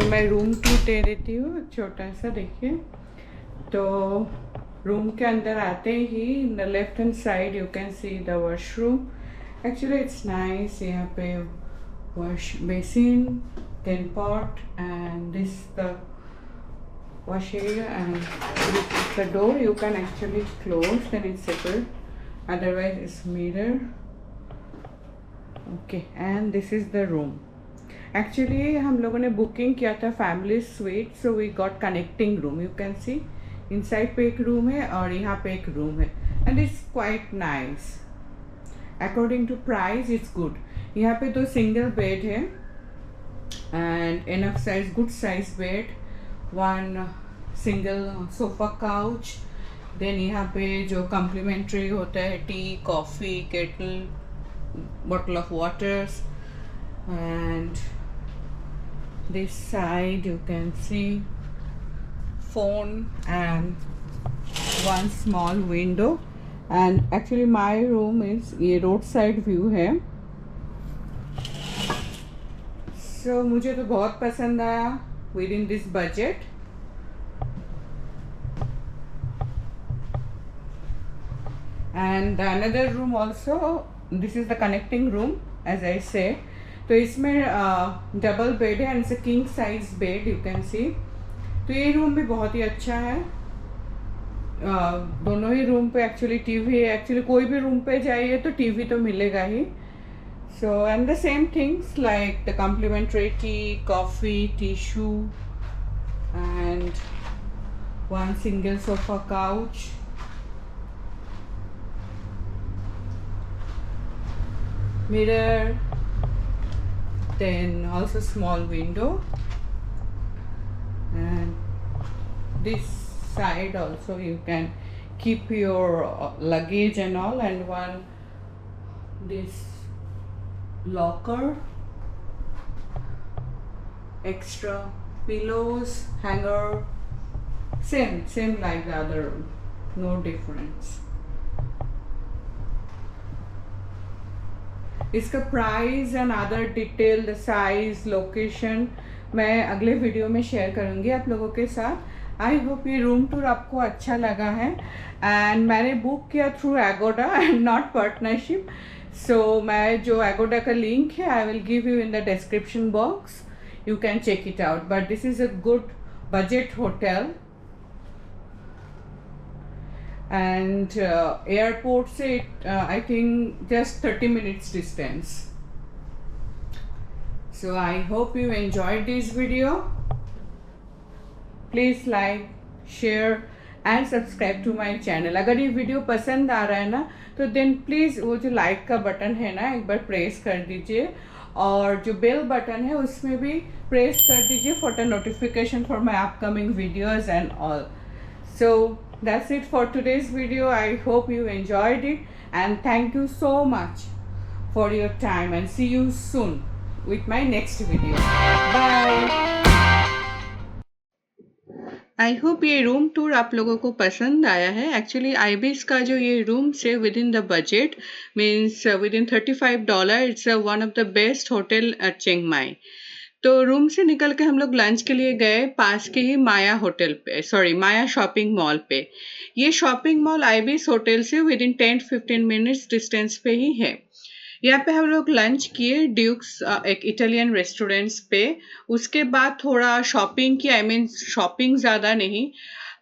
तो मैं room tour दे देती हूँ छोटा सा, देखिए। तो रूम के अंदर आते ही in the left hand side you can see the washroom. Actually it's nice. यहाँ पे wash basin, then pot and this the wash area, and the door you can actually close, then it's separate, otherwise it's mirror. Okay, and this is the room. Actually हम लोगों ने booking किया था family suite, so we got connecting room. You can see inside पे एक room है और यहाँ पे एक रूम है, and it's quite nice. According to price it's good. यहाँ पे 2 सिंगल बेड है and enough size, good size bed, 1 single sofa couch. Then यहाँ पे जो कम्प्लीमेंट्री होता है tea, coffee, kettle, bottle of waters, and this side you can see phone and 1 small window, and actually my room is ये roadside view है। so मुझे तो बहुत पसंद आया within this budget। and the another room also, this is the connecting room as I say। तो इसमें double bed है and it's a king size bed, you can see. तो ये रूम भी बहुत ही अच्छा है। दोनों ही रूम पे एक्चुअली टीवी है। एक्चुअली कोई भी रूम पे जाइए तो टीवी तो मिलेगा ही। So and the same things like the complimentary tea, coffee, tissue and 1 single sofa couch, mirror, then also small window, and this side also you can keep your luggage and all, and this locker, extra pillows, hanger, same like the other room, no difference। इसका price and other detail, the size, location मैं अगले video में share करूँगी आप लोगों के साथ। I hope ये रूम टूर आपको अच्छा लगा है। एंड मैंने बुक किया through Agoda and not partnership. So मैं जो एगोडा का लिंक है I will give you in the description box, you can check it out. But this is a good budget hotel and airport से I think just 30 minutes distance। so I hope you enjoyed this video। please like, share and subscribe to my channel। अगर ये video पसंद आ रहा है ना तो then please वो जो लाइक का बटन है ना एक बार प्रेस कर दीजिए, और जो बेल बटन है उसमें भी प्रेस कर दीजिए for the notification for my upcoming videos and all. so that's it for today's video। I hope you enjoyed it and thank you so much for your time, and see you soon with my next video। bye। I hope ये room tour आप लोगों को पसंद आया है। Actually IBS का जो ये रूम से within the budget means within $35, it's one of the best hotel at Chiang Mai. तो रूम से निकल के हम लोग लंच के लिए गए पास के ही माया होटल पे, सॉरी माया शॉपिंग मॉल पे। ये शॉपिंग मॉल आईबीएस होटल से विद इन 10-15 मिनट्स डिस्टेंस पे ही है। यहाँ पे हम लोग लंच किए ड्यूक्स एक इटालियन रेस्टोरेंट्स पे। उसके बाद थोड़ा शॉपिंग की, आई मीन शॉपिंग ज़्यादा नहीं,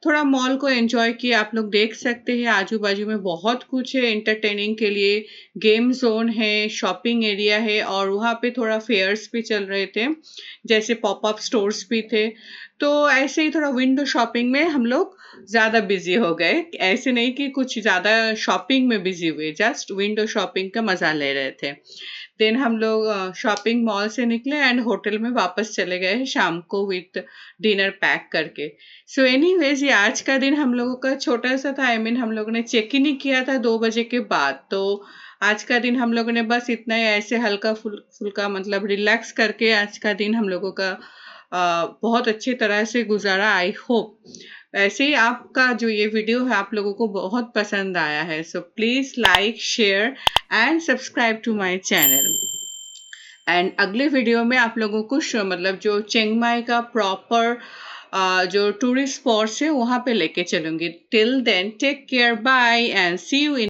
थोड़ा मॉल को एंजॉय किया। आप लोग देख सकते हैं आजू बाजू में बहुत कुछ है एंटरटेनिंग के लिए, गेम जोन है, शॉपिंग एरिया है, और वहाँ पे थोड़ा फेयर्स भी चल रहे थे, जैसे पॉपअप स्टोर्स भी थे। तो ऐसे ही थोड़ा विंडो शॉपिंग में हम लोग ज़्यादा बिजी हो गए। ऐसे नहीं कि कुछ ज़्यादा शॉपिंग में बिजी हुए, जस्ट विंडो शॉपिंग का मज़ा ले रहे थे। देन हम लोग शॉपिंग मॉल से निकले एंड होटल में वापस चले गए शाम को विथ डिनर पैक करके। सो एनीवेज ये आज का दिन हम लोगों का छोटा सा था। आई मीन हम लोगों ने चेक इन ही किया था 2 बजे के बाद। तो आज का दिन हम लोगों ने बस इतना ही ऐसे हल्का फुल्का मतलब रिलैक्स करके आज का दिन हम लोगों का बहुत अच्छी तरह से गुजारा। आई होप ऐसे ही आपका जो ये वीडियो है आप लोगों को बहुत पसंद आया है। So please like, share and subscribe to my channel. And अगले वीडियो में आप लोगों को मतलब जो चिंग माई का प्रॉपर जो टूरिस्ट स्पॉट्स है वहाँ पे लेके चलूंगी. Till then take care, bye and see you in